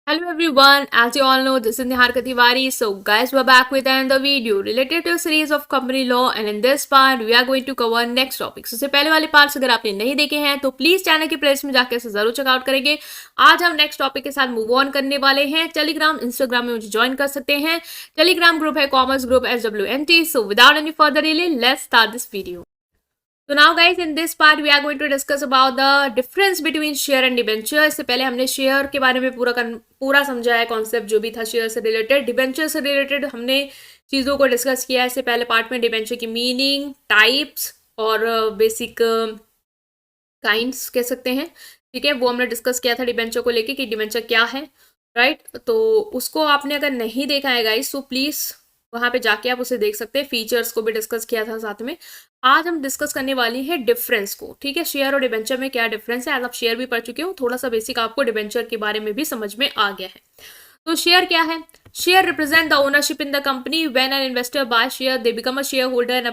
Hello everyone, as you all know, this is Nihar Tiwari. So guys, we're back with another video related to a series of company law, and in this part we are going to cover next topic. So पहले वाले parts अगर आपने नहीं देखे हैं तो please channel की playlist में जाकर इसे जरूर चेकआउट करेंगे। आज हम नेक्स्ट टॉपिक के साथ मूव ऑन करने वाले हैं। टेलीग्राम इंस्टाग्राम में मुझे ज्वाइन कर सकते हैं। टेलीग्राम ग्रुप है commerce group SWNT। So without any further delay let's start this video. तो now guys, in this part we are going to discuss about the difference between share and debenture. इससे पहले हमने share के बारे में पूरा समझा है, कॉन्सेप्ट जो भी था शेयर से रिलेटेड। डिबेंचर से रिलेटेड हमने चीज़ों को डिस्कस किया है इससे पहले पार्ट में। डिबेंचर की मीनिंग, टाइप्स और बेसिक काइंड्स कह सकते हैं, ठीक है, वो हमने डिस्कस किया था डिबेंचर को लेके कि डिबेंचर क्या है, राइट। तो उसको आपने अगर नहीं देखा है गाइस तो प्लीज़ वहाँ पे जाके आप उसे देख सकते हैं। फीचर्स को भी डिस्कस किया था साथ में। आज हम डिस्कस करने वाली है डिफरेंस को, ठीक है, शेयर और डिबेंचर में क्या डिफरेंस है। आज आप शेयर भी पढ़ चुके हो, थोड़ा सा बेसिक आपको डिबेंचर के बारे में भी समझ में आ गया है। तो शेयर क्या है? Share represent the ownership in the company. When an investor buy share they become a share holder and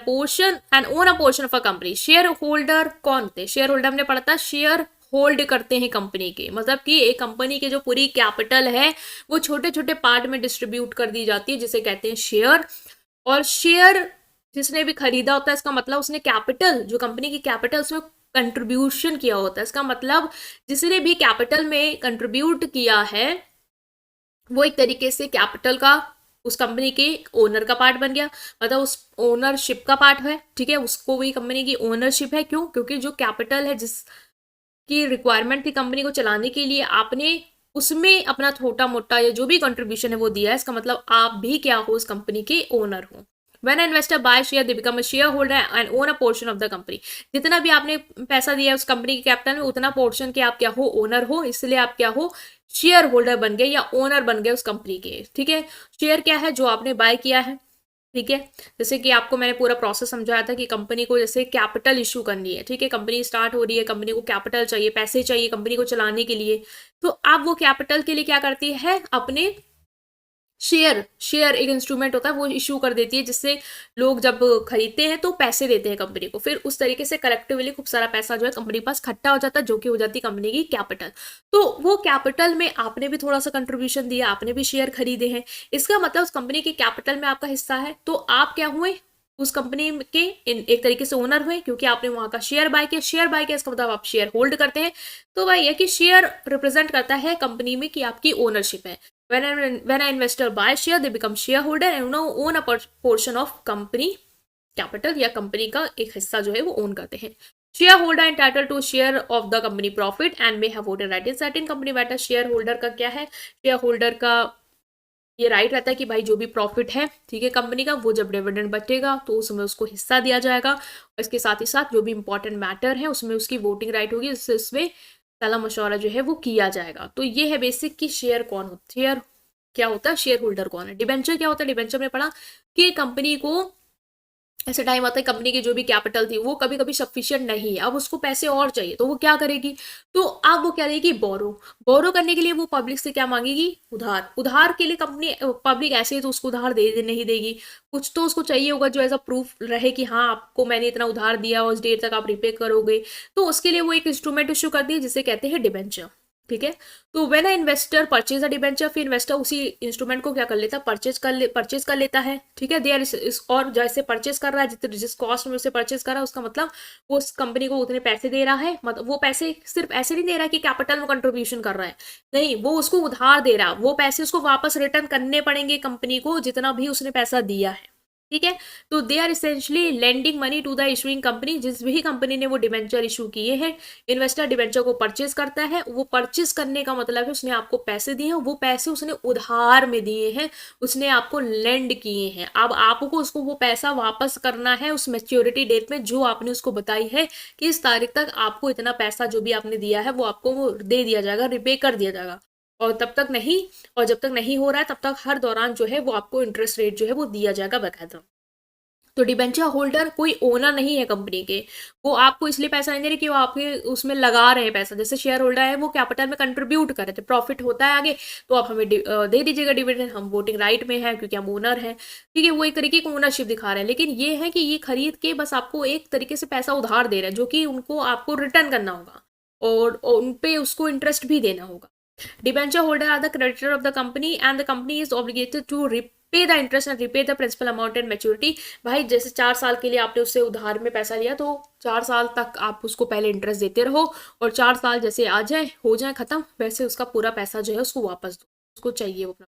own a portion of a company. Share holder कौन थे? शेयर होल्डर हमने पढ़ा था, शेयर होल्ड करते हैं company के, मतलब कि एक कंपनी के जो पूरी कैपिटल है वो छोटे छोटे पार्ट में डिस्ट्रीब्यूट कर दी जाती है, जिसे कहते हैं शेयर। और शेयर जिसने भी खरीदा होता है, इसका मतलब उसने कैपिटल, जो कंपनी की कैपिटल, उसमें कंट्रीब्यूशन किया होता है। इसका मतलब जिसने भी कैपिटल में कंट्रीब्यूट किया है वो एक तरीके से कैपिटल का, उस कंपनी के ओनर का पार्ट बन गया, मतलब उस ओनरशिप का पार्ट है, ठीक है, उसको वही कंपनी की ओनरशिप है। क्यों? क्योंकि जो कैपिटल है, जिसकी रिक्वायरमेंट थी कंपनी को चलाने के लिए, आपने उसमें अपना छोटा मोटा या जो भी कंट्रीब्यूशन है वो दिया है। इसका मतलब आप भी क्या हो, उस कंपनी के ओनर हो। When an investor buys share, they become a shareholder and own a portion of the company. जितना भी आपने पैसा दिया है उस कंपनी के कैपिटल में, उतना पोर्शन के आप क्या हो, ओनर हो। इसलिए आप क्या हो, शेयर होल्डर बन गए या ओनर बन गए उस कंपनी के, ठीक है। शेयर क्या है? जो आपने बाय किया है, ठीक है। जैसे कि आपको मैंने पूरा प्रोसेस समझाया था कि कंपनी को जैसे कैपिटल इशू करनी है, ठीक है, कंपनी स्टार्ट हो रही है, कंपनी को कैपिटल चाहिए, पैसे चाहिए कंपनी को चलाने के लिए। तो आप वो कैपिटल के लिए क्या करती है, अपने शेयर एक इंस्ट्रूमेंट होता है, वो इशू कर देती है, जिससे लोग जब खरीदते हैं तो पैसे देते हैं कंपनी को। फिर उस तरीके से कलेक्टिवली खूब सारा पैसा जो है कंपनी के पास इकट्ठा हो जाता है, जो कि हो जाती है कंपनी की कैपिटल। तो वो कैपिटल में आपने भी थोड़ा सा कंट्रीब्यूशन दिया, आपने भी शेयर खरीदे हैं। इसका मतलब उस कंपनी की कैपिटल में आपका हिस्सा है, तो आप क्या हुए, उस कंपनी के एक तरीके से ओनर हुए, क्योंकि आपने वहां का शेयर बाय किया। शेयर बाय किया इसका मतलब आप शेयर होल्ड करते हैं। तो वही है कि शेयर रिप्रेजेंट करता है कंपनी में कि आपकी ओनरशिप है। When an investor buys share, they become shareholder and own a portion of company capital, या कंपनी का एक हिस्सा जो है वो ओन करते हैं। Share holder entitle to share of the company profit and may have voting right in certain company matter. Share holder का क्या है? शेयर होल्डर का ये राइट रहता है कि भाई जो भी प्रॉफिट है, ठीक है, कंपनी का, वो जब डिविडेंड बचेगा तो उसमें उसको हिस्सा दिया जाएगा। और इसके साथ ही साथ जो भी इंपॉर्टेंट मैटर है उसमें उसकी वोटिंग राइट होगी, जिससे उसमें सलाह मशवरा जो है वो किया जाएगा। तो ये है बेसिक कि शेयर कौन होता है, शेयर क्या होता है, शेयर होल्डर कौन है। डिबेंचर क्या होता है? डिबेंचर में पढ़ा कि कंपनी को ऐसे टाइम आता है कंपनी की जो भी कैपिटल थी वो कभी कभी सफिशिएंट नहीं है, अब उसको पैसे और चाहिए, तो वो क्या करेगी, तो अब वो क्या करेगी, बोरो करने के लिए वो पब्लिक से क्या मांगेगी, उधार के लिए कंपनी, पब्लिक ऐसे ही तो उसको उधार नहीं देगी, कुछ तो उसको चाहिए होगा जो एज अ प्रूफ रहे कि हाँ आपको मैंने इतना उधार दिया और इस डेट तक आप रिपे करोगे। तो उसके लिए वो एक इंस्ट्रूमेंट इश्यू करती है जिसे कहते हैं डिबेंचर, ठीक है। तो when a investor purchase a debenture, फिर इन्वेस्टर उसी इंस्ट्रूमेंट को क्या कर लेता है, परचेज कर लेता है, ठीक है। देयर और जैसे परचेज कर रहा है, जिस कॉस्ट में उसे परचेज कर रहा है, उसका मतलब वो उस कंपनी को उतने पैसे दे रहा है। मतलब वो पैसे सिर्फ ऐसे नहीं दे रहा है कि कैपिटल में कंट्रीब्यूशन कर रहा है, नहीं, वो उसको उधार दे रहा है। वो पैसे उसको वापस रिटर्न करने पड़ेंगे कंपनी को, जितना भी उसने पैसा दिया है, ठीक है। तो they are essentially lending money to the issuing company. जिस भी कंपनी ने वो डिबेंचर इशू किए हैं, इन्वेस्टर डिबेंचर को परचेज करता है। वो परचेज करने का मतलब है उसने आपको पैसे दिए हैं, वो पैसे उसने उधार में दिए हैं, उसने आपको लेंड किए हैं। अब आपको उसको वो पैसा वापस करना है उस मैच्योरिटी डेट में जो आपने उसको बताई है कि इस तारीख तक आपको इतना पैसा जो भी आपने दिया है वो आपको वो दे दिया जाएगा, रिपे कर दिया जाएगा। और तब तक नहीं, और जब तक नहीं हो रहा है तब तक हर दौरान जो है वो आपको इंटरेस्ट रेट जो है वो दिया जाएगा बकायदा। तो डिबेंचर होल्डर कोई ओनर नहीं है कंपनी के, वो आपको इसलिए पैसा नहीं दे रहे कि वो आपके उसमें लगा रहे हैं पैसा। जैसे शेयर होल्डर है वो कैपिटल में कंट्रीब्यूट कर रहे थे, प्रॉफिट होता है आगे तो आप हमें दे दीजिएगा डिविडेंड, हम वोटिंग राइट में है क्योंकि हम ओनर हैं, ठीक है। वो एक तरीके की ओनरशिप दिखा रहे हैं। लेकिन ये है कि ये खरीद के बस आपको एक तरीके से पैसा उधार दे रहे हैं, जो कि उनको आपको रिटर्न करना होगा और उन पे उसको इंटरेस्ट भी देना होगा। Debenture holder are the creditor of the company and the company is obligated to repay the interest and repay the principal amount and maturity. भाई जैसे 4 साल के लिए आपने उससे उधार में पैसा लिया तो 4 साल तक आप उसको पहले इंटरेस्ट देते रहो, और 4 साल जैसे आ जाए हो जाए खत्म, वैसे उसका पूरा पैसा जो है उसको वापस दो, उसको चाहिए वो अपना।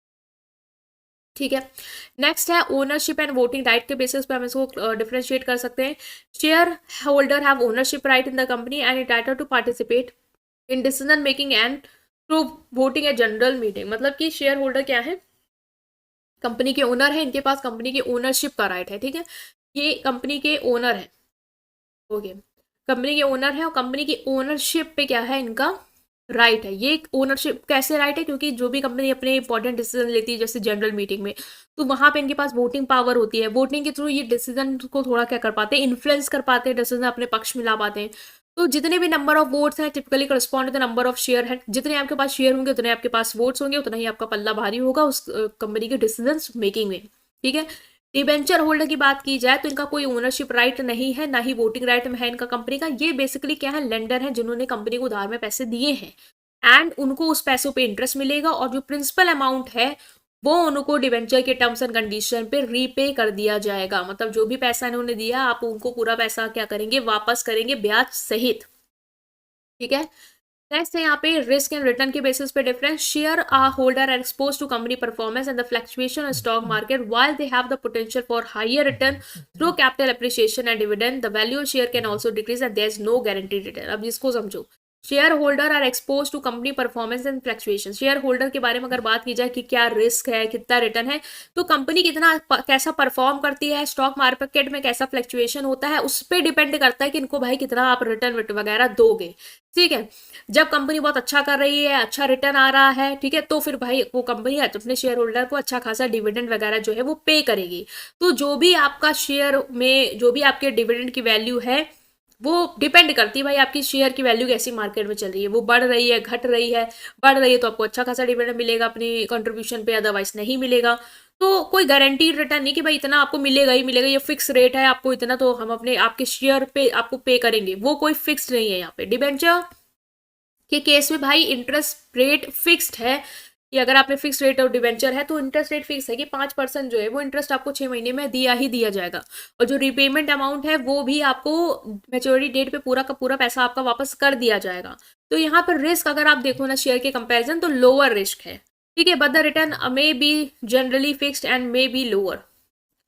ठीक है। नेक्स्ट है ओनरशिप एंड वोटिंग राइट के बेसिस पे हम इसको डिफरेंशिएट कर सकते हैं। Share holder have ownership right in the company and entitled to participate in decision making and through voting a general meeting. मतलब कि शेयर होल्डर क्या है, कंपनी के ओनर है, इनके पास कंपनी की ओनरशिप का राइट है। ठीक है, ये कंपनी के ओनर है। ओके, कंपनी के ओनर है और कंपनी की ओनरशिप पे क्या है, इनका राइट है। ये ओनरशिप कैसे राइट है, क्योंकि जो भी कंपनी अपने इंपॉर्टेंट डिसीजन लेती है जैसे जनरल मीटिंग में, तो वहां पे इनके पास वोटिंग पावर होती है। वोटिंग के थ्रू ये डिसीजन को थोड़ा क्या कर पाते हैं, इन्फ्लुएंस कर पाते हैं, डिसीजन अपने पक्ष में ला पाते हैं। तो जितने भी नंबर ऑफ वोट्स हैं typically correspond to the number of share है। जितने आपके पास शेयर होंगे उतने आपके पास वोट्स होंगे, उतना ही आपका पल्ला भारी होगा उस कंपनी के डिसीजन मेकिंग में। ठीक है। डिबेंचर होल्डर की बात की जाए तो इनका कोई ओनरशिप राइट नहीं है, ना ही वोटिंग राइट में है इनका कंपनी का। ये बेसिकली क्या है, लेंडर है जिन्होंने कंपनी को उधार में पैसे दिए हैं, एंड उनको उस पैसों पे इंटरेस्ट मिलेगा, और जो प्रिंसिपल अमाउंट है वो उनको डिवेंचर के टर्म्स एंड कंडीशन पे रीपे कर दिया जाएगा। मतलब जो भी पैसा इन्होंने दिया आप उनको पूरा पैसा क्या करेंगे, वापस करेंगे ब्याज सहित। ठीक है। नेक्स्ट है यहाँ पे रिस्क एंड रिटर्न के बेसिस पे difference. Share holder are expose to company performance and the fluctuation of stock market while they have the potential for higher return through capital appreciation and dividend, the value of share can also decrease and there is no guaranteed return. अब इसको समझो। Share holder are expose to company performance and fluctuation. Share holder के बारे में अगर बात की जाए कि क्या रिस्क है, कितना रिटर्न है, तो कंपनी कितना कैसा परफॉर्म करती है, स्टॉक मार्केट में कैसा फ्लक्चुएशन होता है, उस पर डिपेंड करता है कि इनको भाई कितना आप रिटर्न वगैरह दोगे। ठीक है। जब कंपनी बहुत अच्छा कर रही है, अच्छा रिटर्न आ रहा है, ठीक है, तो फिर भाई वो कंपनी अपने शेयर होल्डर को अच्छा खासा डिविडेंड वगैरह जो है वो पे करेगी। तो जो भी आपका शेयर में जो भी आपके डिविडेंड की वैल्यू है वो डिपेंड करती है भाई आपकी शेयर की वैल्यू कैसी मार्केट में चल रही है, वो बढ़ रही है, घट रही है। बढ़ रही है तो आपको अच्छा खासा डिविडेंड मिलेगा अपनी कंट्रीब्यूशन पे, अदरवाइज नहीं मिलेगा। तो कोई गारंटीड रिटर्न नहीं कि भाई इतना आपको मिलेगा ही मिलेगा, ये फिक्स रेट है आपको इतना तो हम अपने आपके शेयर पे आपको पे करेंगे, वो कोई फिक्स नहीं है यहाँ पे। डिबेंचर के केस में भाई इंटरेस्ट रेट फिक्स्ड है कि अगर आपने फिक्स रेट और डिवेंचर है तो इंटरेस्ट रेट फिक्स है कि 5% जो है वो इंटरेस्ट आपको 6 महीने में दिया ही दिया जाएगा, और जो रिपेमेंट अमाउंट है वो भी आपको मेच्योरिटी डेट पे पूरा का पूरा पैसा आपका वापस कर दिया जाएगा। तो यहाँ पर रिस्क अगर आप देखो ना शेयर के कंपेरिजन तो लोअर रिस्क है। ठीक है, but the return may be generally fixed and may be lower.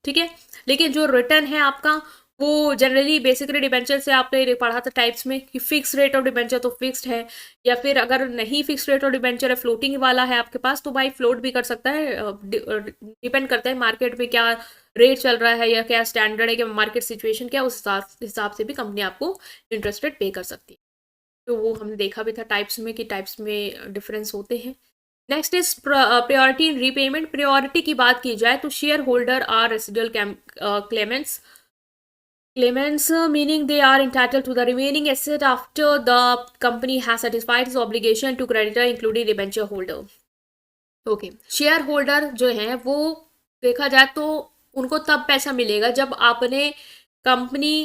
ठीक है, लेकिन जो रिटर्न है आपका वो जनरली बेसिकली डिबेंचर से आपने पढ़ा था टाइप्स में कि फिक्स रेट ऑफ डिबेंचर तो फिक्स्ड है, या फिर अगर नहीं फिक्स रेट ऑफ डिबेंचर है, फ्लोटिंग वाला है आपके पास, तो भाई फ्लोट भी कर सकता है। डिपेंड करता है मार्केट में क्या रेट चल रहा है या क्या स्टैंडर्ड है, क्या मार्केट सिचुएशन क्या, उस हिसाब से भी कंपनी आपको इंटरेस्ट रेट पे कर सकती है। तो वो हमने देखा भी था टाइप्स में कि टाइप्स में डिफरेंस होते हैं। Next is priority in repayment. Priority की बात की जाए तो share holder are residual claimants. Claimants, meaning they are entitled to the remaining asset after the company has satisfied its obligation to creditor, including debenture holder. Okay, share holder जो है वो देखा जाए तो उनको तब पैसा मिलेगा जब आपने कंपनी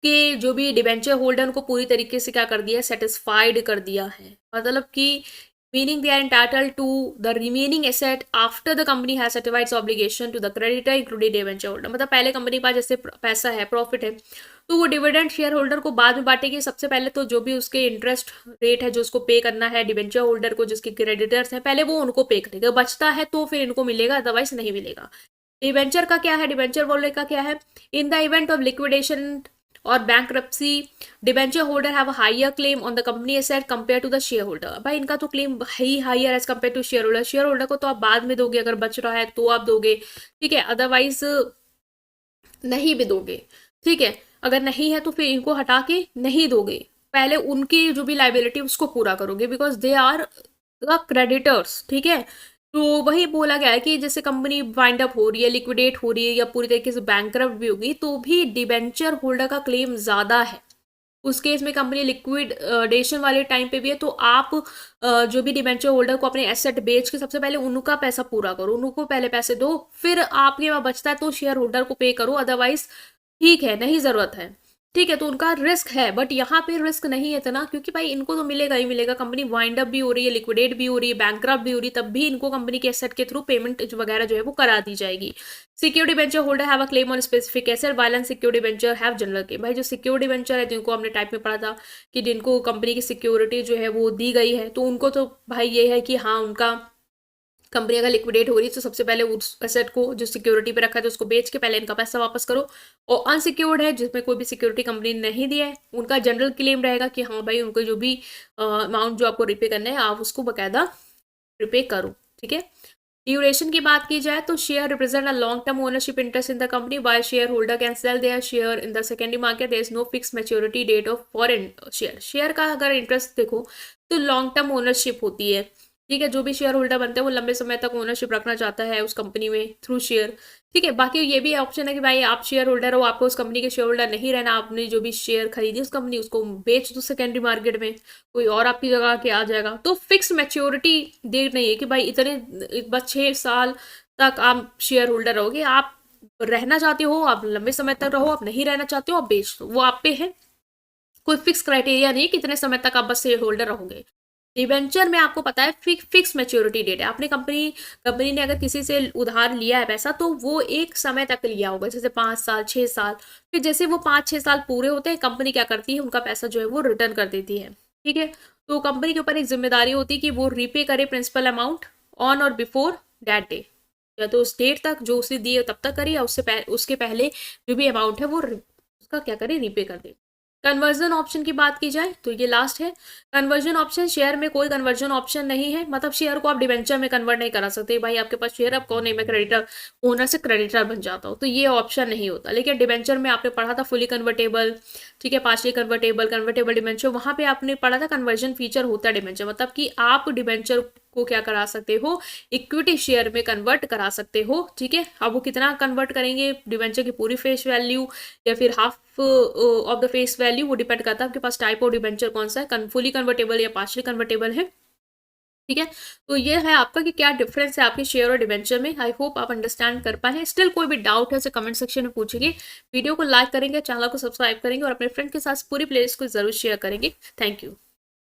के जो भी डिबेंचर होल्डर उनको पूरी तरीके से क्या कर दिया, सेटिस्फाइड कर दिया है। मतलब कि meaning they are entitled to the remaining asset after the company has satisfied its obligation to the creditor including debenture holder। मतलब पहले कंपनी के पास जैसे पैसा है, प्रॉफिट है, तो वो डिविडेंड शेयर होल्डर को बाद में बांटेगी। सबसे पहले तो जो भी उसके इंटरेस्ट रेट है जो उसको पे करना है डिबेंचर होल्डर को, जिसके क्रेडिटर्स हैं, पहले वो उनको पे करेगा, बचता है तो फिर इनको मिलेगा, अदरवाइज नहीं मिलेगा। डिबेंचर का क्या है, डिबेंचर होल्डर का क्या है, in the event of liquidation और bankruptcy debenture holder have a higher claim on the company asset compare to the share holder. भाई इनका तो क्लेम ही higher as compare to share holder. Share holder को तो आप बाद में दोगे, अगर बच रहा है तो आप दोगे, ठीक है, अदरवाइज नहीं भी दोगे। ठीक है, अगर नहीं है तो फिर इनको हटा के नहीं दोगे, पहले उनकी जो भी लाइबिलिटी उसको पूरा करोगे, because they are the creditors. ठीक है, तो वही बोला गया है कि जैसे कंपनी वाइंड अप हो रही है, लिक्विडेट हो रही है या पूरी तरीके से बैंकरप्ट भी होगी, तो भी डिबेंचर होल्डर का क्लेम ज़्यादा है। उस केस में कंपनी लिक्विडेशन वाले टाइम पे भी है, तो आप जो भी डिबेंचर होल्डर को अपने एसेट बेच के सबसे पहले उनका पैसा पूरा करो, उनको पहले पैसे दो, फिर आपके वहाँ बचता है तो शेयर होल्डर को पे करो, अदरवाइज ठीक है नहीं ज़रूरत है। ठीक है, तो उनका रिस्क है, बट यहाँ पे रिस्क नहीं है इतना, क्योंकि भाई इनको तो मिलेगा ही मिलेगा। कंपनी वाइंड अप भी हो रही है, लिक्विडेट भी हो रही है, बैंकक्रप्ट भी हो रही है, तब भी इनको कंपनी के एसेट के थ्रू पेमेंट वगैरह जो है वो करा दी जाएगी। Security bencher holder have a claim on specific asset while security bencher have general claim. भाई जो सिक्योरिटी बेंचर है, जिनको हमने टाइप में पढ़ा था कि जिनको कंपनी की सिक्योरिटी जो है वो दी गई है, तो उनको तो भाई ये है कि हाँ, उनका कंपनी अगर लिक्विडेट हो रही है तो सबसे पहले उस एसेट को जो सिक्योरिटी पे रखा है तो उसको बेच के पहले इनका पैसा वापस करो। और अनसिक्योर्ड है, जिसमें कोई भी सिक्योरिटी कंपनी ने नहीं दिया है, उनका जनरल क्लेम रहेगा कि हाँ भाई, उनको जो भी अमाउंट जो आपको रिपे करना है आप उसको बकायदा रिपे करो। ठीक है। ड्यूरेशन की बात की जाए तो share represent a long term ownership interest in the company, while share holder can sell their share in the secondary market, there is no fix maturity date of for share. Share का अगर interest देखो तो long term ownership होती है। ठीक है, जो भी शेयर होल्डर बनते हैं वो लंबे समय तक ओनरशिप रखना चाहता है उस कंपनी में थ्रू शेयर। ठीक है, बाकी ये भी ऑप्शन है कि भाई आप शेयर होल्डर हो, आपको उस कंपनी के शेयर होल्डर नहीं रहना, आपने जो भी शेयर खरीदी उस कंपनी उसको बेच दो सेकेंडरी मार्केट में, कोई और आपकी जगह आके आ जाएगा। तो फिक्स मैच्योरिटी डेट नहीं है कि भाई इतने बस 6 साल तक आप शेयर होल्डर रहोगे। आप रहना चाहते हो, आप लंबे समय तक रहो, आप नहीं रहना चाहते हो आप बेच दो, वो आप पे है। कोई फिक्स क्राइटेरिया नहीं कितने समय तक आप बस शेयर होल्डर रहोगे। डिबेंचर में आपको पता है फिक्स मैच्योरिटी डेट है। आपने कंपनी ने अगर किसी से उधार लिया है पैसा तो वो एक समय तक लिया होगा, जैसे 5 साल 6 साल। फिर जैसे वो 5-6 साल पूरे होते हैं, कंपनी क्या करती है, उनका पैसा जो है वो रिटर्न कर देती है। ठीक है, तो कंपनी के ऊपर एक जिम्मेदारी होती है कि वो रीपे करे प्रिंसिपल अमाउंट ऑन और बिफोर दैट डे, या तो उस डेट तक जो उसे दिए तब तक करे, या उसके पहले जो भी अमाउंट है वो उसका क्या करे, रीपे कर दे। कन्वर्जन ऑप्शन की बात की जाए तो ये लास्ट है। कन्वर्जन ऑप्शन, शेयर में कोई कन्वर्जन ऑप्शन नहीं है, मतलब शेयर को आप डिबेंचर में कन्वर्ट नहीं करा सकते। भाई आपके पास शेयर, अब कौन नहीं, मैं क्रेडिटर ओनर से क्रेडिटर बन जाता हूँ, तो ये ऑप्शन नहीं होता। लेकिन डिबेंचर में आपने पढ़ा था फुली कन्वर्टेबल, ठीक है, पार्शली कन्वर्टेबल, कन्वर्टेबल डिबेंचर, वहां पे आपने पढ़ा था कन्वर्जन फीचर होता है डिबेंचर, मतलब कि आप डिबेंचर को क्या करा सकते हो, इक्विटी शेयर में कन्वर्ट करा सकते हो। ठीक है, अब वो कितना कन्वर्ट करेंगे, डिबेंचर की पूरी फेस वैल्यू या फिर half of the face value, वो डिपेंड करता है आपके पास टाइप ऑफ डिबेंचर कौन सा है, फुली कन्वर्टेबल या पार्शली कन्वर्टेबल है। ठीक है, तो ये है आपका कि क्या डिफरेंस है आपके शेयर और डिबेंचर में। आई होप आप अंडरस्टैंड कर पाए हैं। स्टिल कोई भी डाउट है उसे कमेंट सेक्शन में पूछेंगे। वीडियो को लाइक करेंगे, चैनल को सब्सक्राइब करेंगे और अपने फ्रेंड के साथ पूरी प्लेलिस्ट को जरूर शेयर करेंगे। Thank you.